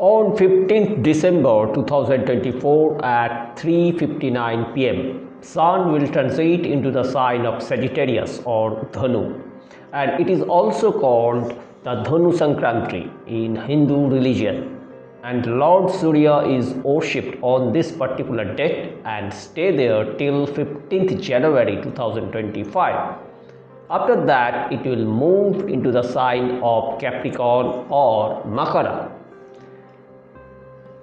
On 15th December 2024 at 3:59 pm, Sun will transit into the sign of Sagittarius or Dhanu, and it is also called the Dhanu Sankranti in Hindu religion. And Lord Suriya is worshipped on this particular date and stay there till 15th January 2025. After that, it will move into the sign of Capricorn or Makara.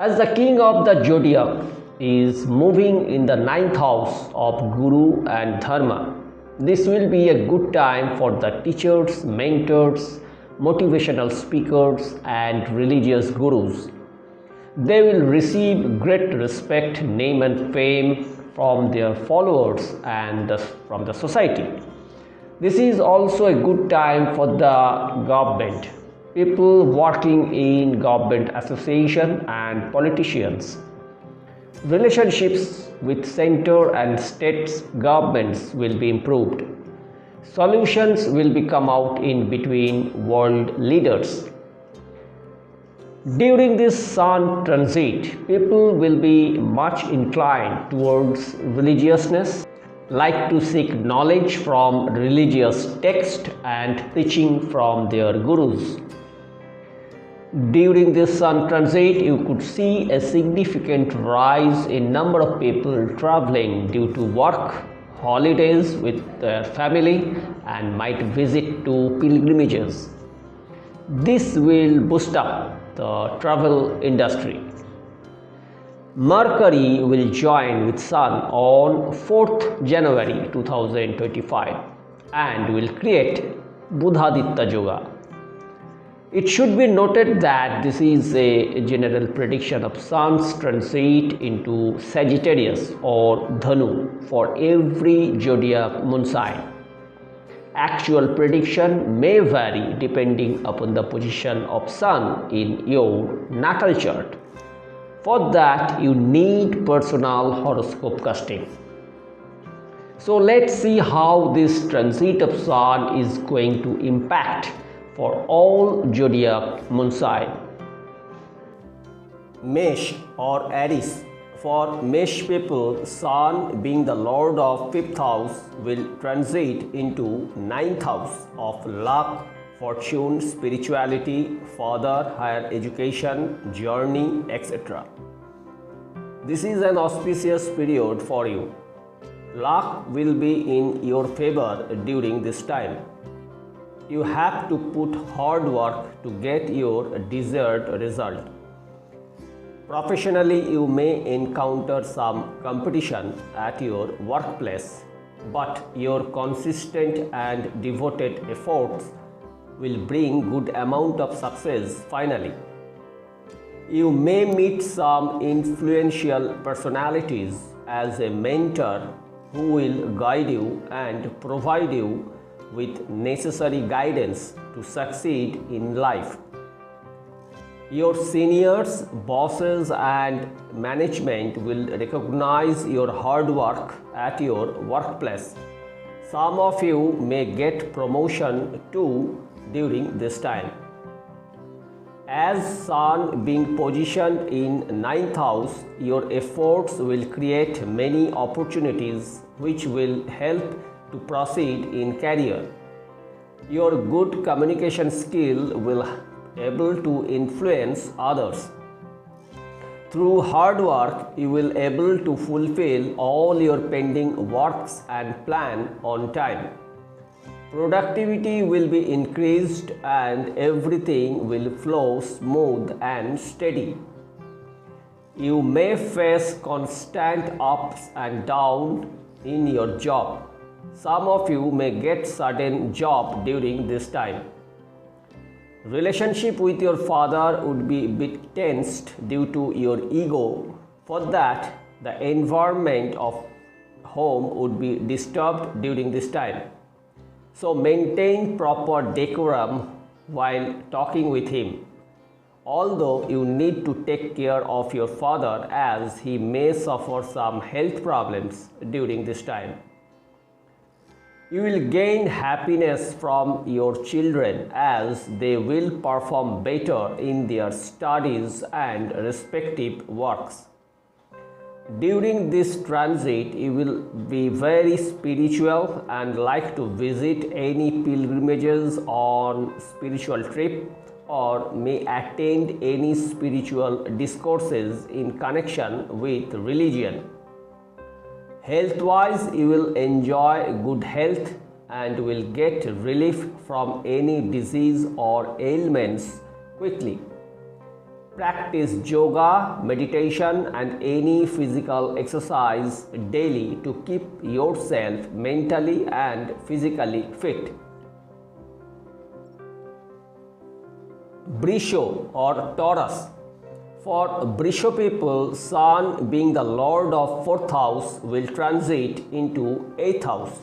As the king of the zodiac is moving in the 9th house of Guru and Dharma, this will be a good time for the teachers, mentors, motivational speakers, and religious gurus. They will receive great respect, name, and fame from their followers and from the society. This is also a good time for the government, people working in government association, and politicians. Relationships with center and state governments will be improved. Solutions will be come out in between world leaders. During this Sun transit, people will be much inclined towards religiousness, like to seek knowledge from religious text and teaching from their gurus. During this Sun transit, you could see a significant rise in number of people traveling due to work, holidays with their family, and might visit to pilgrimages. This will boost up the travel industry. Mercury will join with Sun on 4th January 2025 and will create Buddhaditya Yoga. It should be noted that this is a general prediction of Sun's transit into Sagittarius or Dhanu for every zodiac moon sign. Actual prediction may vary depending upon the position of Sun in your natal chart. For that, you need personal horoscope casting. So let's see how this transit of Sun is going to impact for all zodiac moon sign. Mesh or Aries. For Mesh people, Sun being the lord of 5th house will transit into 9th house of luck, fortune, spirituality, further higher education, journey, etc. This is an auspicious period for you. Luck will be in your favor during this time. You have to put hard work to get your desired result. Professionally, you may encounter some competition at your workplace, but your consistent and devoted efforts will bring good amount of success finally. You may meet some influential personalities as a mentor who will guide you and provide you with necessary guidance to succeed in life. Your seniors, bosses, and management will recognize your hard work at your workplace. Some of you may get promotion too during this time. As Sun being positioned in 9th house, your efforts will create many opportunities which will help to proceed in career. Your good communication skill will be able to influence others. Through hard work, you will be able to fulfill all your pending works and plan on time. Productivity will be increased and everything will flow smooth and steady. You may face constant ups and downs in your job. Some of you may get sudden job during this time. Relationship with your father would be a bit tensed due to your ego. For that, the environment of home would be disturbed during this time. So maintain proper decorum while talking with him. Although you need to take care of your father as he may suffer some health problems during this time. You will gain happiness from your children as they will perform better in their studies and respective works. During this transit, you will be very spiritual and like to visit any pilgrimages on spiritual trip or may attend any spiritual discourses in connection with religion. Health-wise, you will enjoy good health and will get relief from any disease or ailments quickly. Practice yoga, meditation and any physical exercise daily to keep yourself mentally and physically fit. Brisho or Taurus. For Brisho people, Sun being the Lord of 4th house will transit into 8th house,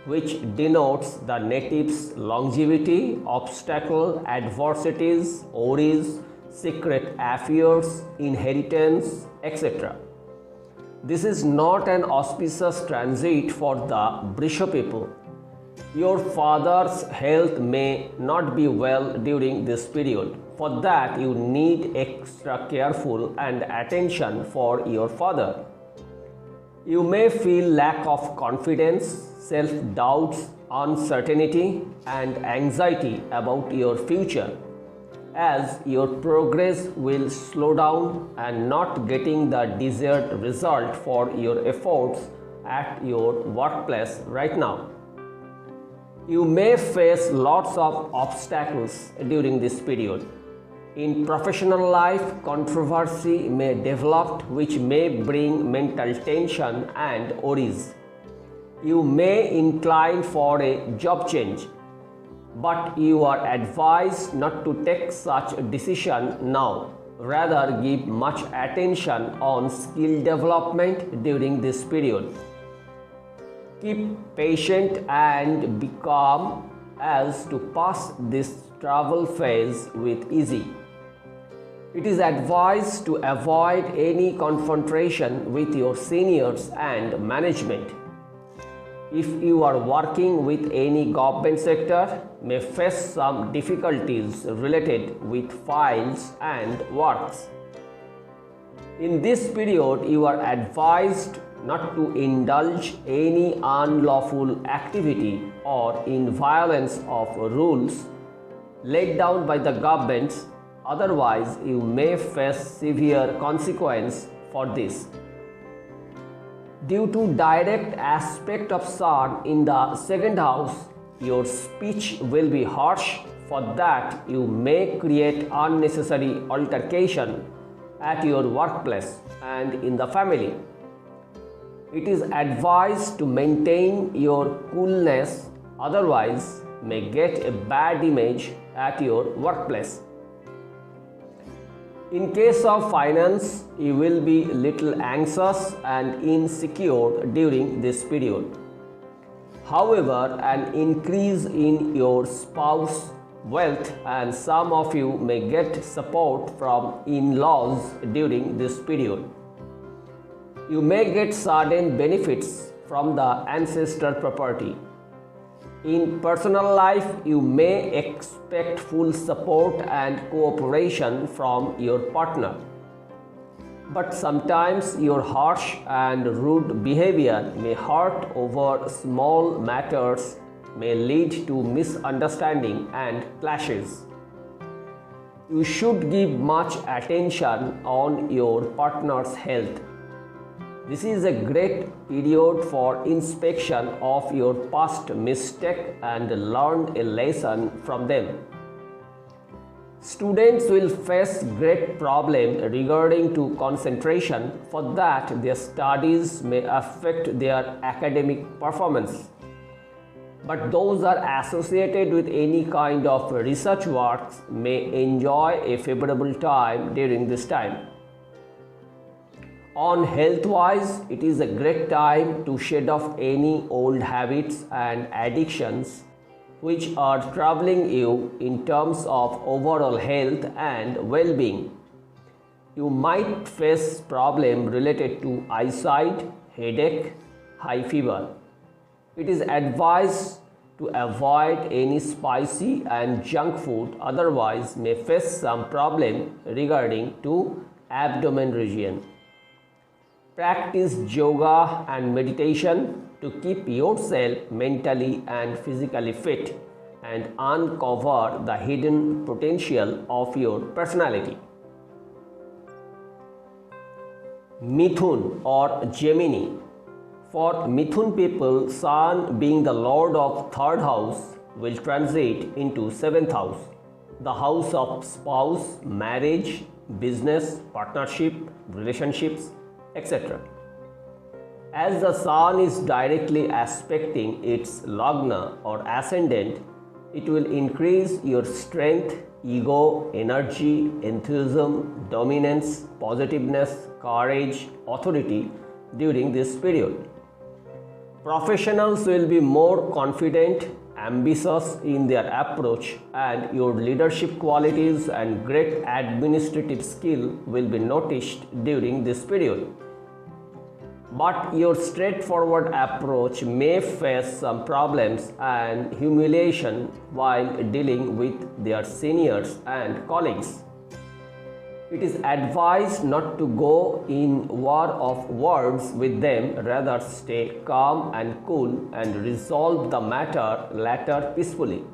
which denotes the natives' longevity, obstacle, adversities, worries, secret affairs, inheritance, etc. This is not an auspicious transit for the Brisho people. Your father's health may not be well during this period. For that, you need extra careful and attention for your father. You may feel lack of confidence, self-doubts, uncertainty, and anxiety about your future, as your progress will slow down and not getting the desired result for your efforts at your workplace right now. You may face lots of obstacles during this period. In professional life, controversy may develop which may bring mental tension and worries. You may incline for a job change, but you are advised not to take such a decision now. Rather, give much attention on skill development during this period. Keep patient and be calm as to pass this travel phase with ease. It is advised to avoid any confrontation with your seniors and management. If you are working with any government sector, may face some difficulties related with files and works. In this period, you are advised not to indulge any unlawful activity or in violence of rules laid down by the governments. Otherwise, you may face severe consequence for this. Due to direct aspect of Sun in the 2nd house, your speech will be harsh. For that, you may create unnecessary altercation at your workplace and in the family. It is advised to maintain your coolness, otherwise may get a bad image at your workplace. In case of finance, you will be little anxious and insecure during this period. However, an increase in your spouse wealth and some of you may get support from in-laws during this period. You may get certain benefits from the ancestor property. In personal life, you may expect full support and cooperation from your partner. But sometimes your harsh and rude behavior may hurt over small matters, may lead to misunderstanding and clashes. You should give much attention on your partner's health. This is a great period for inspection of your past mistake and learn a lesson from them. Students will face great problem regarding to concentration. For that, their studies may affect their academic performance. But those are associated with any kind of research works may enjoy a favorable time during this time. On health-wise, it is a great time to shed off any old habits and addictions which are troubling you in terms of overall health and well-being. You might face problems related to eyesight, headache, high fever. It is advised to avoid any spicy and junk food, otherwise may face some problem regarding to abdomen region. Practice yoga and meditation to keep yourself mentally and physically fit and uncover the hidden potential of your personality. Mithun or Gemini. For Mithun people, Sun being the lord of third house will transit into seventh house, the house of spouse, marriage, business, partnership, relationships, etc. As the Sun is directly aspecting its Lagna or ascendant, it will increase your strength, ego, energy, enthusiasm, dominance, positiveness, courage, authority during this period. Professionals will be more confident, ambitious in their approach, and your leadership qualities and great administrative skill will be noticed during this period. But your straightforward approach may face some problems and humiliation while dealing with their seniors and colleagues. It is advised not to go in war of words with them, rather stay calm and cool and resolve the matter later peacefully.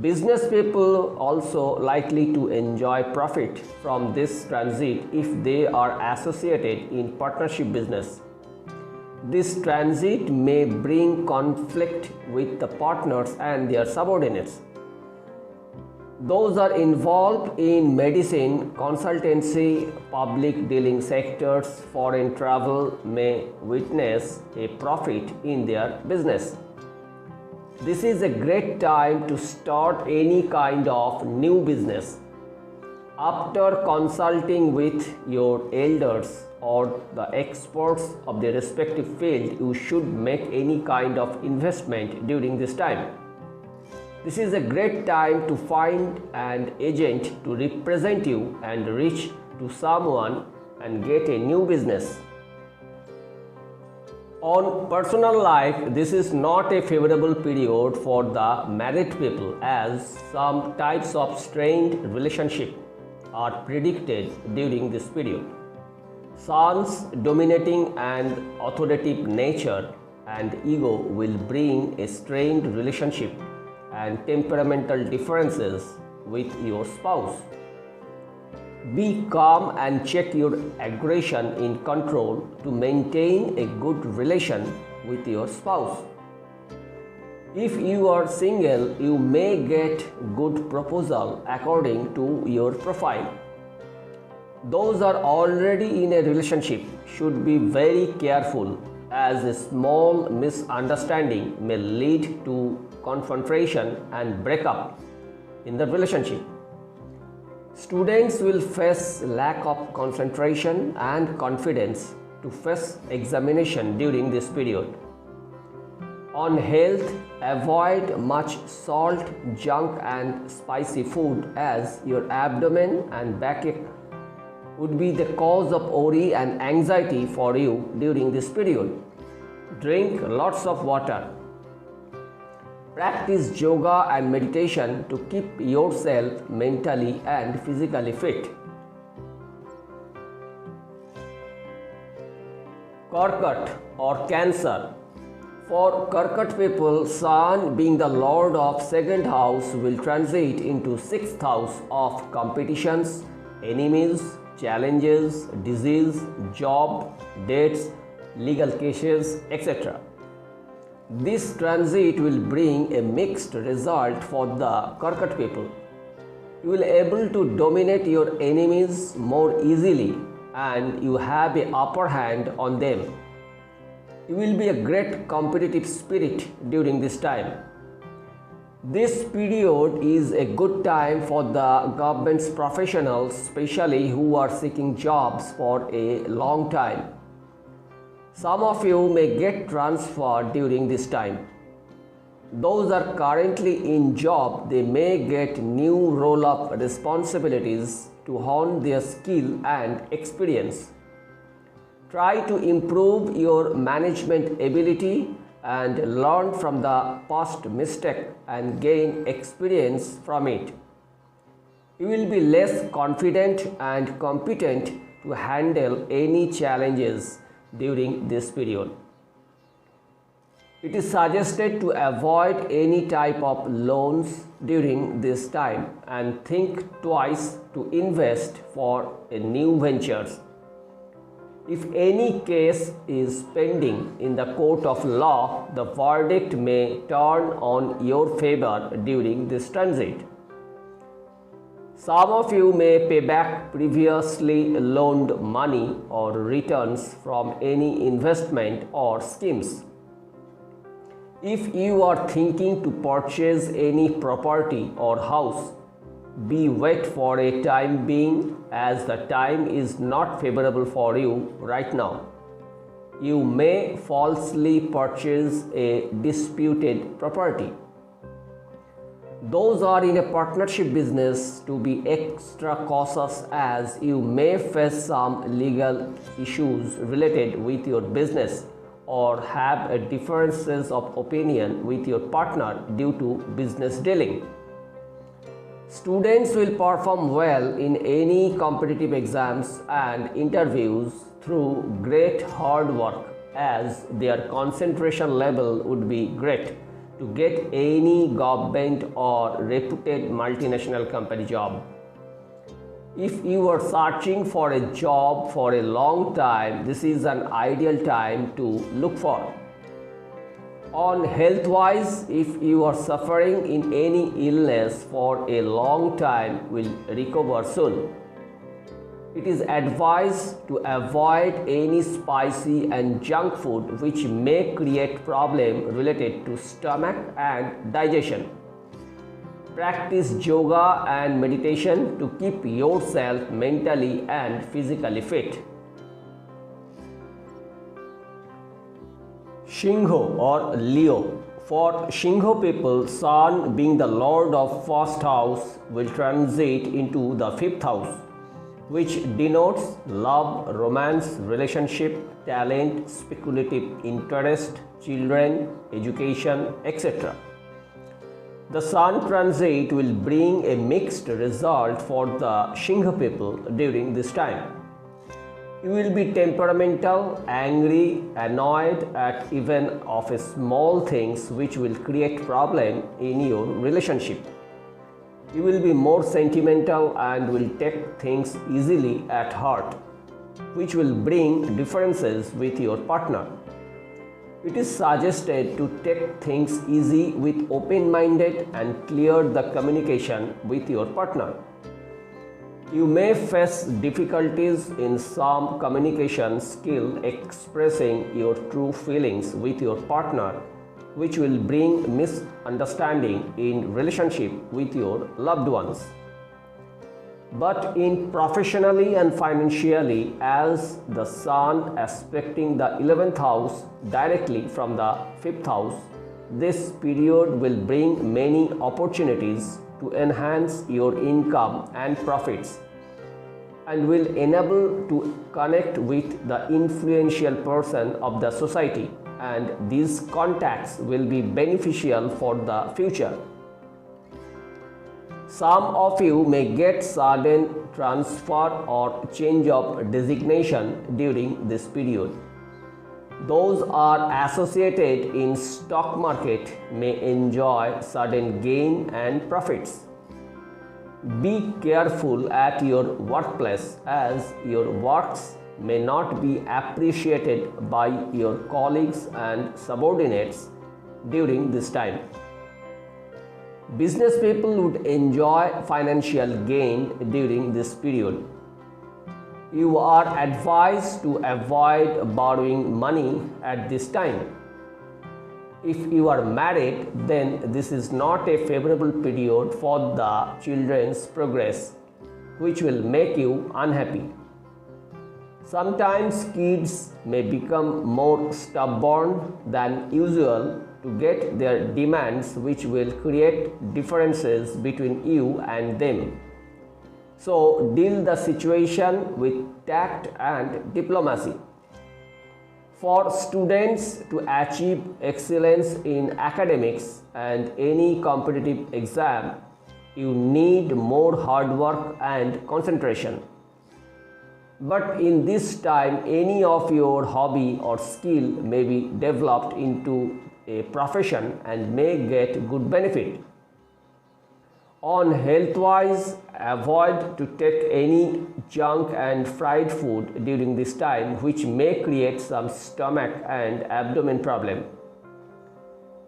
Business people also likely to enjoy profit from this transit if they are associated in partnership business. This transit may bring conflict with the partners and their subordinates. Those are involved in medicine, consultancy, public dealing sectors, foreign travel may witness a profit in their business. This is a great time to start any kind of new business. After consulting with your elders or the experts of the respective field, you should make any kind of investment during this time. This is a great time to find an agent to represent you and reach to someone and get a new business. On personal life, this is not a favorable period for the married people, as some types of strained relationship are predicted during this period. Sun's dominating and authoritative nature and ego will bring a strained relationship and temperamental differences with your spouse. Be calm and check your aggression in control to maintain a good relation with your spouse. If you are single, you may get good proposal according to your profile. Those are already in a relationship should be very careful, as a small misunderstanding may lead to confrontation and breakup in the relationship. Students will face lack of concentration and confidence to face examination during this period. On health, avoid much salt, junk and spicy food, as your abdomen and backache would be the cause of worry and anxiety for you during this period. Drink lots of water. Practice yoga and meditation to keep yourself mentally and physically fit. Karkat or Cancer. For Karkat people, Sun being the lord of second house will transit into sixth house of competitions, enemies, challenges, disease, job, dates, legal cases, etc. This transit will bring a mixed result for the Karkat people. You will be able to dominate your enemies more easily and you have an upper hand on them. You will be a great competitive spirit during this time. This period is a good time for the government's professionals, especially who are seeking jobs for a long time. Some of you may get transferred during this time. Those are currently in job, they may get new role of responsibilities to hone their skill and experience. Try to improve your management ability and learn from the past mistake and gain experience from it. You will be less confident and competent to handle any challenges during this period. It is suggested to avoid any type of loans during this time and think twice to invest for a new ventures. If any case is pending in the court of law, the verdict may turn on your favor during this transit. Some of you may pay back previously loaned money or returns from any investment or schemes. If you are thinking to purchase any property or house, wait for a time being, as the time is not favorable for you right now. You may falsely purchase a disputed property. Those are in a partnership business to be extra cautious, as you may face some legal issues related with your business or have a differences of opinion with your partner due to business dealing. Students will perform well in any competitive exams and interviews through great hard work, as their concentration level would be great to get any government or reputed multinational company job. If you are searching for a job for a long time, this is an ideal time to look for. On health-wise, if you are suffering in any illness for a long time, will recover soon. It is advised to avoid any spicy and junk food which may create problem related to stomach and digestion. Practice yoga and meditation to keep yourself mentally and physically fit. Shingho or Leo. For Shingho people, Sun, being the lord of first house, will transit into the fifth house, which denotes love, romance, relationship, talent, speculative interest, children, education, etc. The Sun transit will bring a mixed result for the Shingho people during this time. You will be temperamental, angry, annoyed at even of a small things, which will create problem in your relationship. You will be more sentimental and will take things easily at heart, which will bring differences with your partner. It is suggested to take things easy with open-minded and clear the communication with your partner. You may face difficulties in some communication skill expressing your true feelings with your partner, which will bring misunderstanding in relationship with your loved ones. But in professionally and financially, as the Sun aspecting the 11th house directly from the 5th house, this period will bring many opportunities to enhance your income and profits, and will enable to connect with the influential person of the society, and these contacts will be beneficial for the future. Some of you may get sudden transfer or change of designation during this period. Those are associated in stock market may enjoy sudden gain and profits. Be careful at your workplace, as your works may not be appreciated by your colleagues and subordinates during this time. Business people would enjoy financial gain during this period. You are advised to avoid borrowing money at this time. If you are married, then this is not a favorable period for the children's progress, which will make you unhappy. Sometimes kids may become more stubborn than usual to get their demands, which will create differences between you and them. So deal the situation with tact and diplomacy. For students to achieve excellence in academics and any competitive exam, you need more hard work and concentration. But in this time, any of your hobby or skill may be developed into a profession and may get good benefit. On health-wise, avoid to take any junk and fried food during this time, which may create some stomach and abdomen problem.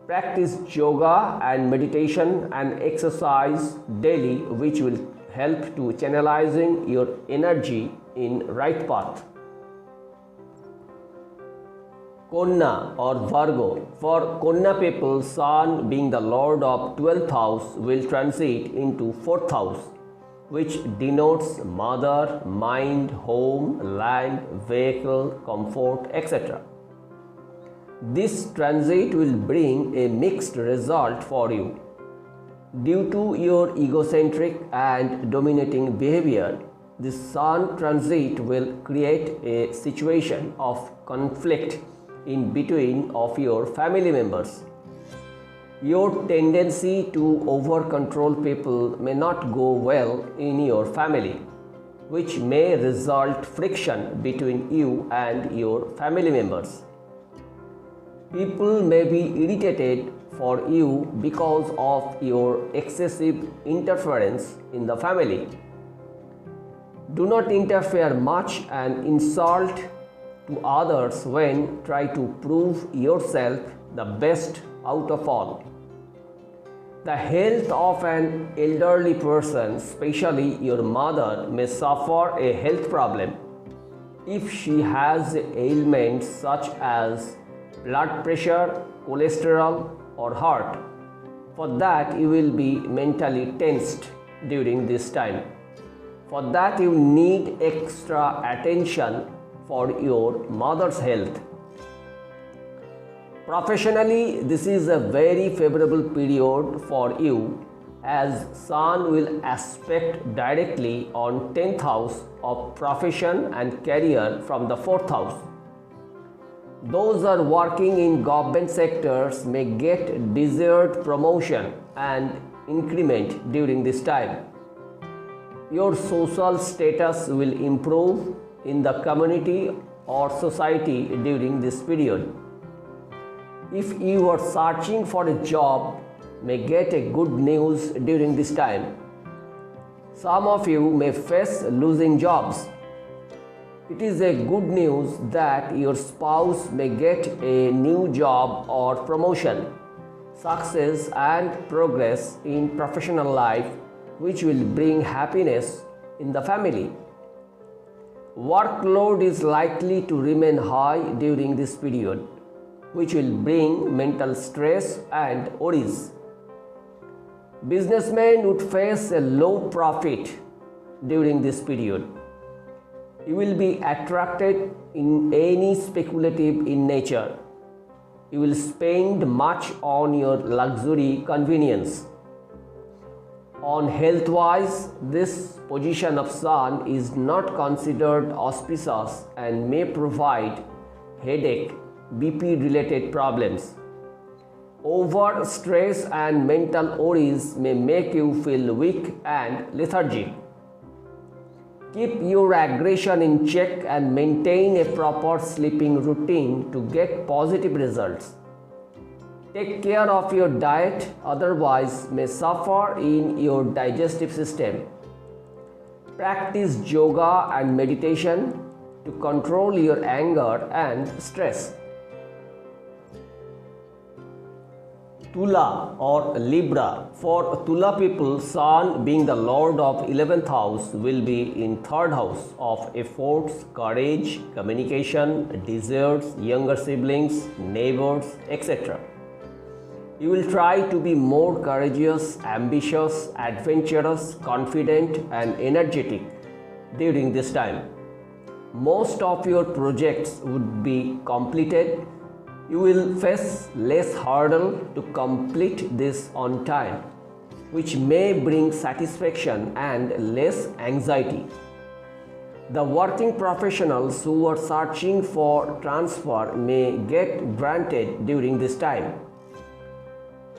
Practice yoga and meditation and exercise daily, which will help to channelizing your energy in right path. Kanya or Virgo. For Kanya people, Sun being the lord of 12th house will transit into 4th house, which denotes mother, mind, home, land, vehicle, comfort, etc. This transit will bring a mixed result for you. Due to your egocentric and dominating behavior, this Sun transit will create a situation of conflict in between of your family members. Your tendency to over-control people may not go well in your family, which may result friction between you and your family members. People may be irritated for you because of your excessive interference in the family. Do not interfere much and insult to others when try to prove yourself the best out of all. The health of an elderly person, especially your mother, may suffer a health problem if she has ailments such as blood pressure, cholesterol, or heart. For that, you will be mentally tensed during this time. For that, you need extra attention for your mother's health. Professionally, this is a very favorable period for you, as Sun will aspect directly on 10th house of profession and career from the 4th house. Those are working in government sectors may get desired promotion and increment during this time. Your social status will improve in the community or society during this period. If you are searching for a job, may get a good news during this time. Some of you may face losing jobs. It is a good news that your spouse may get a new job or promotion, success and progress in professional life, which will bring happiness in the family. Workload is likely to remain high during this period, which will bring mental stress and worries. Businessmen would face a low profit during this period. You will be attracted in any speculative in nature. You will spend much on your luxury convenience. On health-wise, this position of Sun is not considered auspicious and may provide headache, BP-related problems. Over stress and mental worries may make you feel weak and lethargic. Keep your aggression in check and maintain a proper sleeping routine to get positive results. Take care of your diet, otherwise may suffer in your digestive system. Practice yoga and meditation to control your anger and stress. Tula or Libra. For Tula people, Sun being the lord of 11th house will be in 3rd house of efforts, courage, communication, desires, younger siblings, neighbors, etc. You will try to be more courageous, ambitious, adventurous, confident and energetic during this time. Most of your projects would be completed. You will face less hurdle to complete this on time, which may bring satisfaction and less anxiety. The working professionals who are searching for transfer may get granted during this time.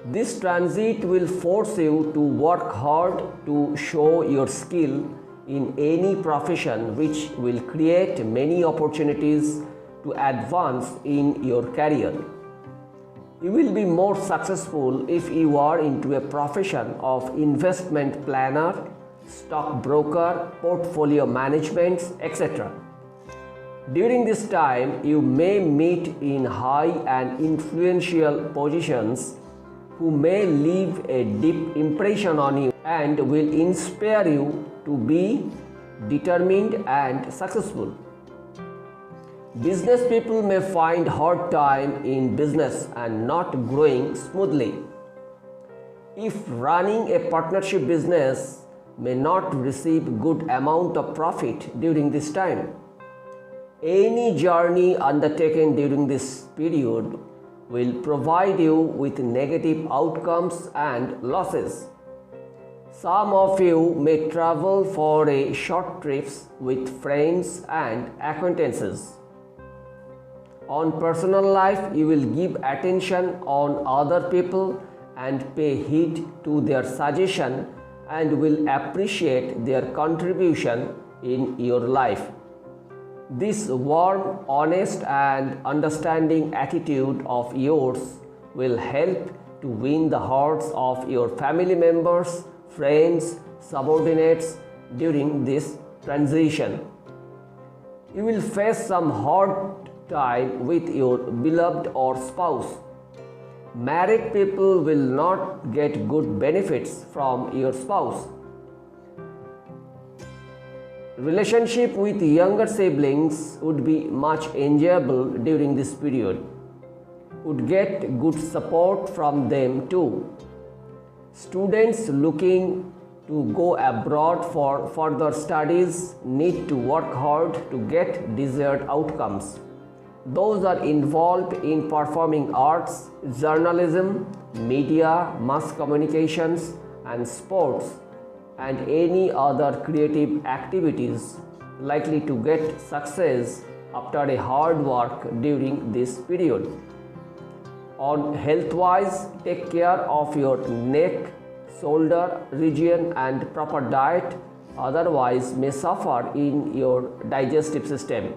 This transit will force you to work hard to show your skill in any profession, which will create many opportunities to advance in your career. You will be more successful if you are into a profession of investment planner, stockbroker, portfolio management, etc. During this time, you may meet in high and influential positions who may leave a deep impression on you and will inspire you to be determined and successful. Business people may find hard time in business and not growing smoothly. If running a partnership business may not receive good amount of profit during this time. Any journey undertaken during this period will provide you with negative outcomes and losses. Some of you may travel for a short trips with friends and acquaintances. On personal life, you will give attention on other people and pay heed to their suggestion and will appreciate their contribution in your life. This warm, honest and understanding attitude of yours will help to win the hearts of your family members, friends, subordinates during this transition. You will face some hard time with your beloved or spouse. Married people will not get good benefits from your spouse. Relationship with younger siblings would be much enjoyable during this period. Would get good support from them too. Students looking to go abroad for further studies need to work hard to get desired outcomes. Those are involved in performing arts, journalism, media, mass communications, and sports, and any other creative activities likely to get success after a hard work during this period. On health-wise, take care of your neck, shoulder region and proper diet, otherwise may suffer in your digestive system.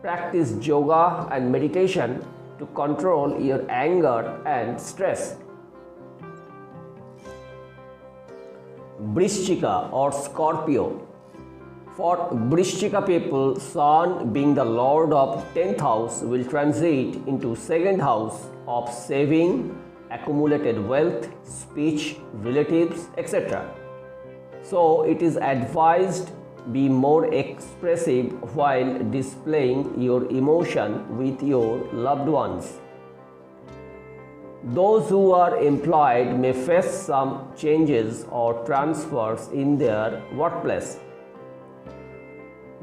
Practice yoga and meditation to control your anger and stress. Vrishchika or Scorpio. For Vrishchika people, Sun being the lord of 10th house will transit into 2nd house of saving, accumulated wealth, speech, relatives, etc. So it is advised be more expressive while displaying your emotion with your loved ones. Those who are employed may face some changes or transfers in their workplace.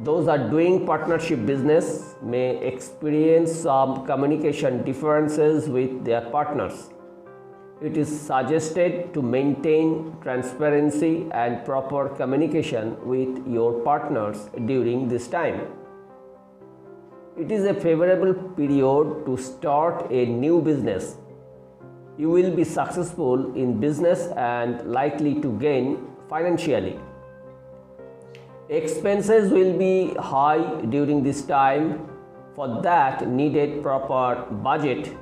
Those are doing partnership business may experience some communication differences with their partners. It is suggested to maintain transparency and proper communication with your partners during this time. It is a favorable period to start a new business. You will be successful in business and likely to gain financially. Expenses will be high during this time. For that, needed proper budget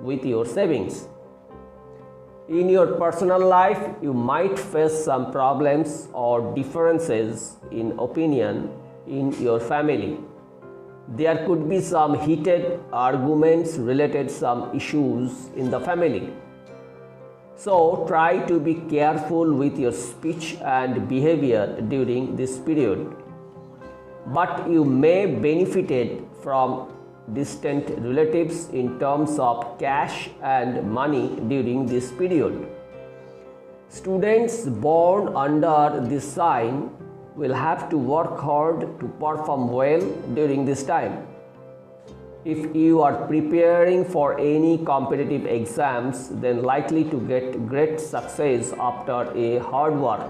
with your savings. In your personal life, you might face some problems or differences in opinion in your family. There could be some heated arguments related to some issues in the family. So try to be careful with your speech and behavior during this period. But you may benefit from distant relatives in terms of cash and money during this period. Students born under this sign will have to work hard to perform well during this time. If you are preparing for any competitive exams, then likely to get great success after a hard work.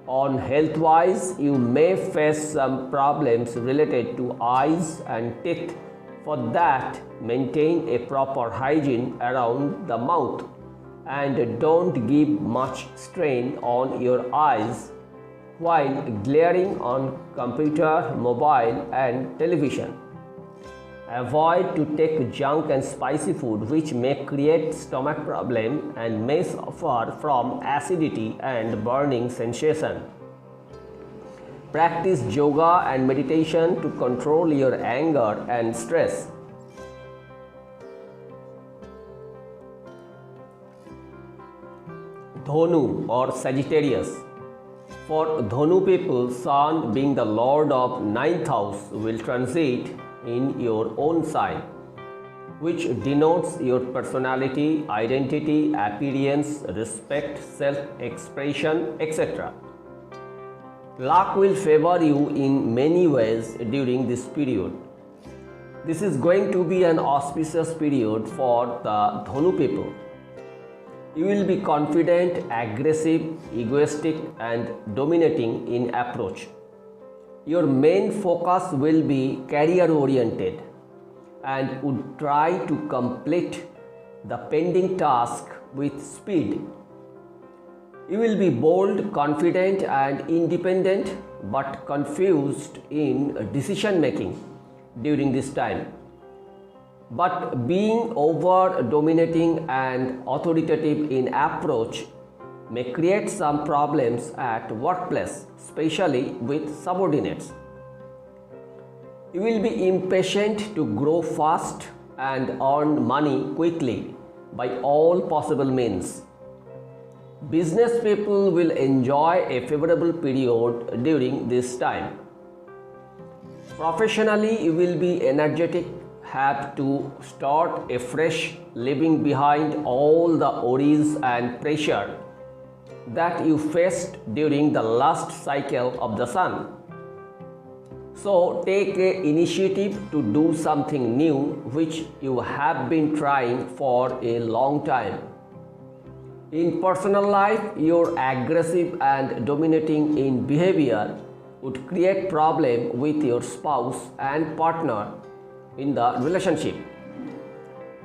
On health wise, you may face some problems related to eyes and teeth. For that, maintain a proper hygiene around the mouth and don't give much strain on your eyes while glaring on computer, mobile and television. Avoid to take junk and spicy food which may create stomach problem and may suffer from acidity and burning sensation. Practice yoga and meditation to control your anger and stress. Dhanu or Sagittarius. For Dhanu people, Sun being the lord of 9th house will transit in your own sign, which denotes your personality, identity, appearance, respect, self-expression, etc. Luck will favor you in many ways during this period. This is going to be an auspicious period for the Dhanu people. You will be confident, aggressive, egoistic and dominating in approach. Your main focus will be career oriented and would try to complete the pending task with speed. You will be bold, confident and independent but confused in decision making during this time. But being over dominating and authoritative in approach may create some problems at workplace, especially with subordinates. You will be impatient to grow fast and earn money quickly by all possible means. Business people will enjoy a favorable period during this time. Professionally, you will be energetic, have to start afresh, leaving behind all the worries and pressure that you faced during the last cycle of the Sun. So take an initiative to do something new which you have been trying for a long time. In personal life, your aggressive and dominating in behavior would create problem with your spouse and partner in the relationship.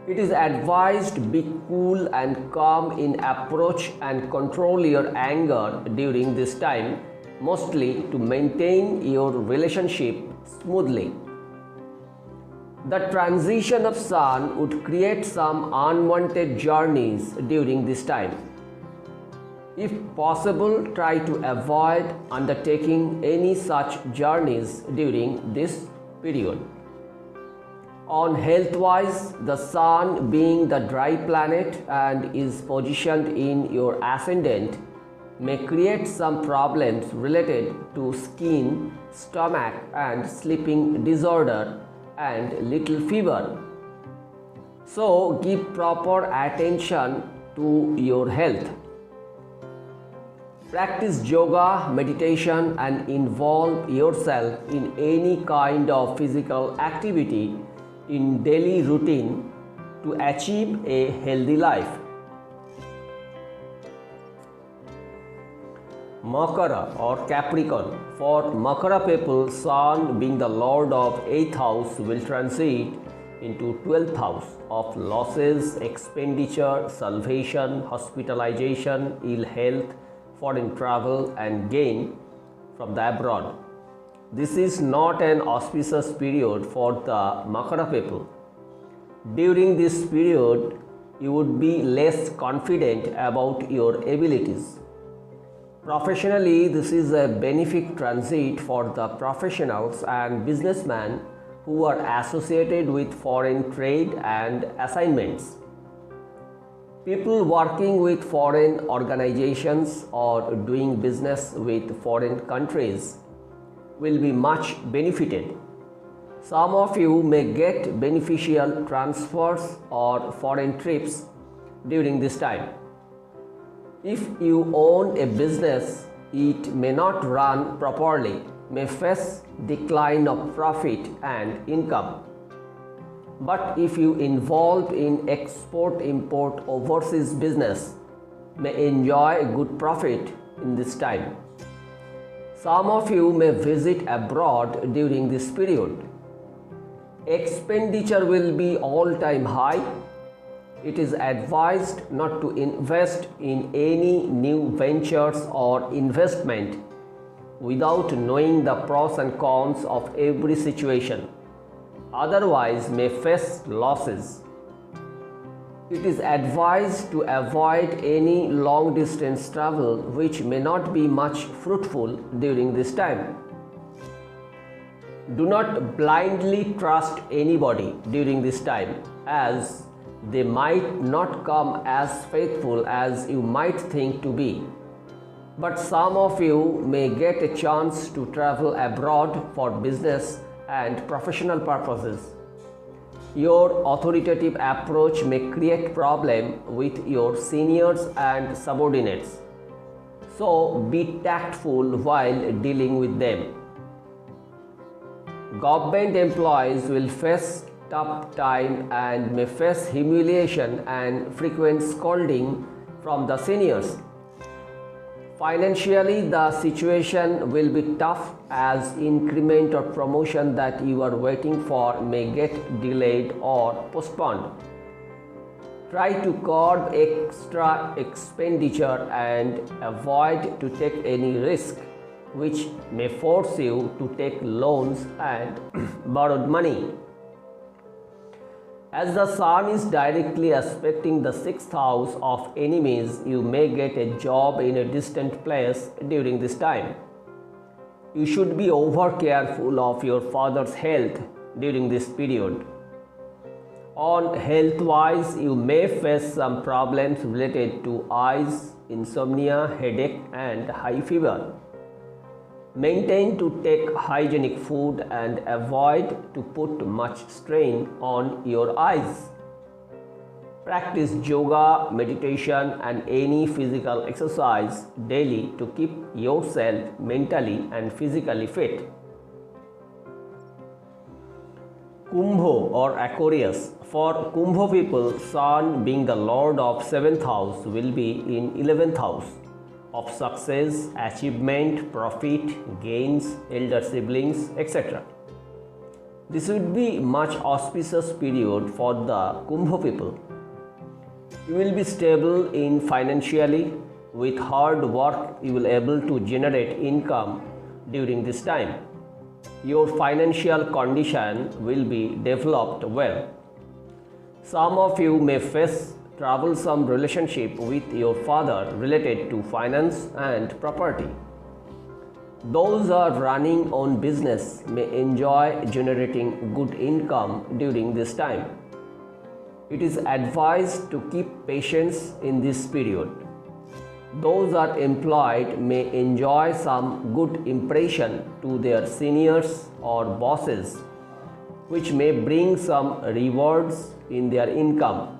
It is advised to be cool and calm in approach and control your anger during this time, mostly to maintain your relationship smoothly. The transition of Sun would create some unwanted journeys during this time. If possible, try to avoid undertaking any such journeys during this period. On health-wise, the Sun being the dry planet and is positioned in your ascendant may create some problems related to skin, stomach and sleeping disorder and little fever. So give proper attention to your health. Practice yoga, meditation and involve yourself in any kind of physical activity in daily routine to achieve a healthy life. Makara or Capricorn. For Makara people, Sun being the lord of 8th house will transit into 12th house of losses, expenditure, salvation, hospitalization, ill health, foreign travel and gain from the abroad. This is not an auspicious period for the Makara people. During this period, you would be less confident about your abilities. Professionally, this is a benefic transit for the professionals and businessmen who are associated with foreign trade and assignments. People working with foreign organizations or doing business with foreign countries will be much benefited. Some of you may get beneficial transfers or foreign trips during this time. If you own a business, it may not run properly, may face decline of profit and income. But if you involved in export-import overseas business, may enjoy good profit in this time. Some of you may visit abroad during this period. Expenditure will be all-time high. It is advised not to invest in any new ventures or investment without knowing the pros and cons of every situation. Otherwise, may face losses. It is advised to avoid any long distance travel which may not be much fruitful during this time. Do not blindly trust anybody during this time, as they might not come as faithful as you might think to be. But some of you may get a chance to travel abroad for business and professional purposes. Your authoritative approach may create problem with your seniors and subordinates. So be tactful while dealing with them. Government employees will face tough time and may face humiliation and frequent scolding from the seniors. Financially, the situation will be tough as increment or promotion that you are waiting for may get delayed or postponed. Try to curb extra expenditure and avoid to take any risk which may force you to take loans and borrowed money. As the Sun is directly aspecting the 6th house of enemies, you may get a job in a distant place during this time. You should be over careful of your father's health during this period. On health-wise, you may face some problems related to eyes, insomnia, headache and high fever. Maintain to take hygienic food and avoid to put much strain on your eyes. Practice yoga, meditation and any physical exercise daily to keep yourself mentally and physically fit. Kumbho or Aquarius. For Kumbho people, Sun being the Lord of 7th house will be in 11th house of success, achievement, profit, gains, elder siblings, etc. This would be much auspicious period for the Kumbh people. You will be stable in financially. With hard work, you will able to generate income during this time. Your financial condition will be developed well. Some of you may face troublesome relationship with your father related to finance and property. Those are running on business may enjoy generating good income during this time. It is advised to keep patience in this period. Those are employed may enjoy some good impression to their seniors or bosses, which may bring some rewards in their income.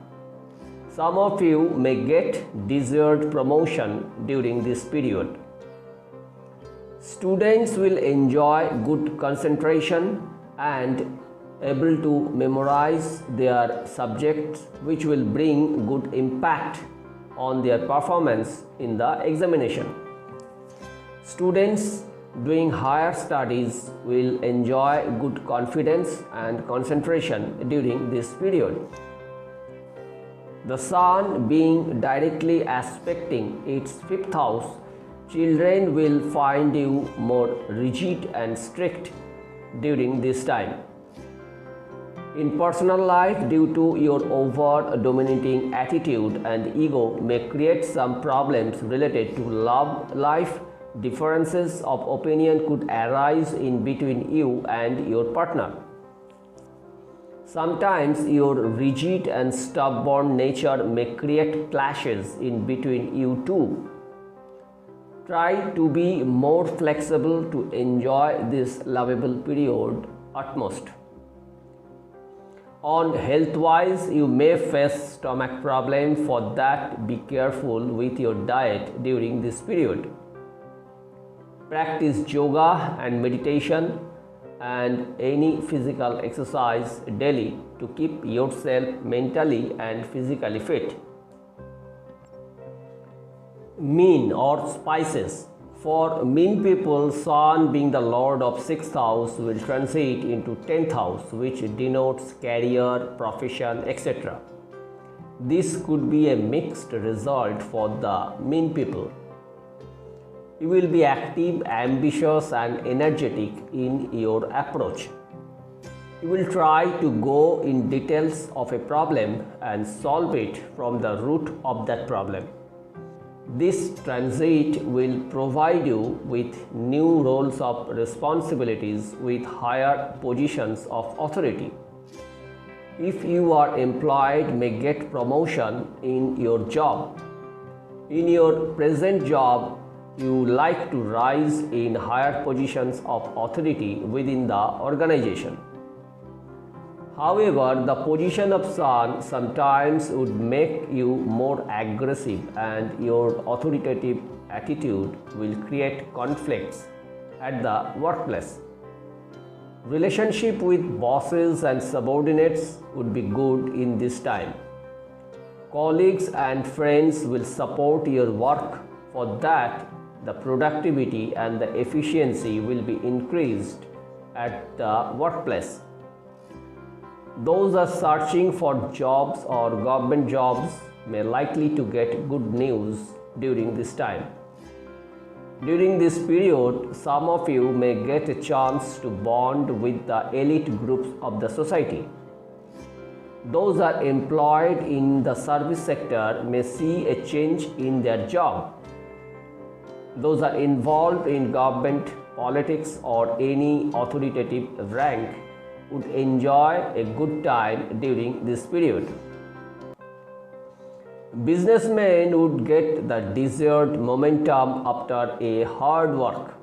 Some of you may get desired promotion during this period. Students will enjoy good concentration and able to memorize their subjects, which will bring good impact on their performance in the examination. Students doing higher studies will enjoy good confidence and concentration during this period. The Sun being directly aspecting its 5th house, children will find you more rigid and strict during this time. In personal life, due to your over-dominating attitude and ego may create some problems related to love life. Differences of opinion could arise in between you and your partner. Sometimes your rigid and stubborn nature may create clashes in between you two. Try to be more flexible to enjoy this lovable period utmost. On health-wise, you may face stomach problem. For that, be careful with your diet during this period. Practice yoga and meditation and any physical exercise daily to keep yourself mentally and physically fit. Mean or spices. For mean people, Sun being the Lord of 6th house will transit into 10th house, which denotes career, profession, etc. This could be a mixed result for the mean people. You will be active, ambitious and energetic in your approach. You will try to go in details of a problem and solve it from the root of that problem. This transit will provide you with new roles of responsibilities with higher positions of authority. If you are employed, may get promotion in your job. In your present job, you like to rise in higher positions of authority within the organization. However, the position of Sun sometimes would make you more aggressive and your authoritative attitude will create conflicts at the workplace. Relationship with bosses and subordinates would be good in this time. Colleagues and friends will support your work. For that, the productivity and the efficiency will be increased at the workplace. Those are searching for jobs or government jobs may likely to get good news during this time. During this period, some of you may get a chance to bond with the elite groups of the society. Those are employed in the service sector may see a change in their job. Those are involved in government, politics or any authoritative rank would enjoy a good time during this period. Businessmen would get the desired momentum after a hard work.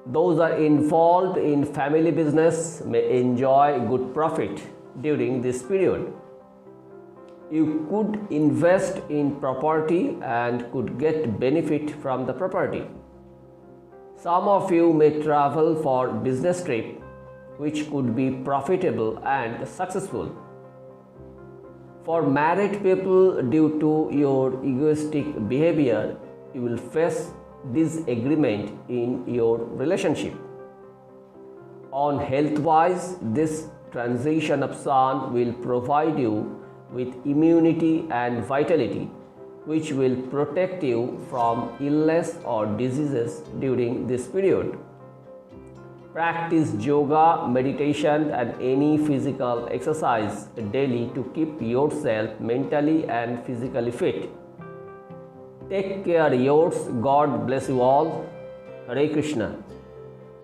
Those are involved in family business may enjoy good profit during this period. You could invest in property and could get benefit from the property. Some of you may travel for business trip, which could be profitable and successful. For married people, due to your egoistic behavior, you will face disagreement in your relationship. On health-wise, this transition of Sun will provide you with immunity and vitality, which will protect you from illness or diseases during this period. Practice yoga, meditation and any physical exercise daily to keep yourself mentally and physically fit. Take care yours. God bless you all. Hare Krishna.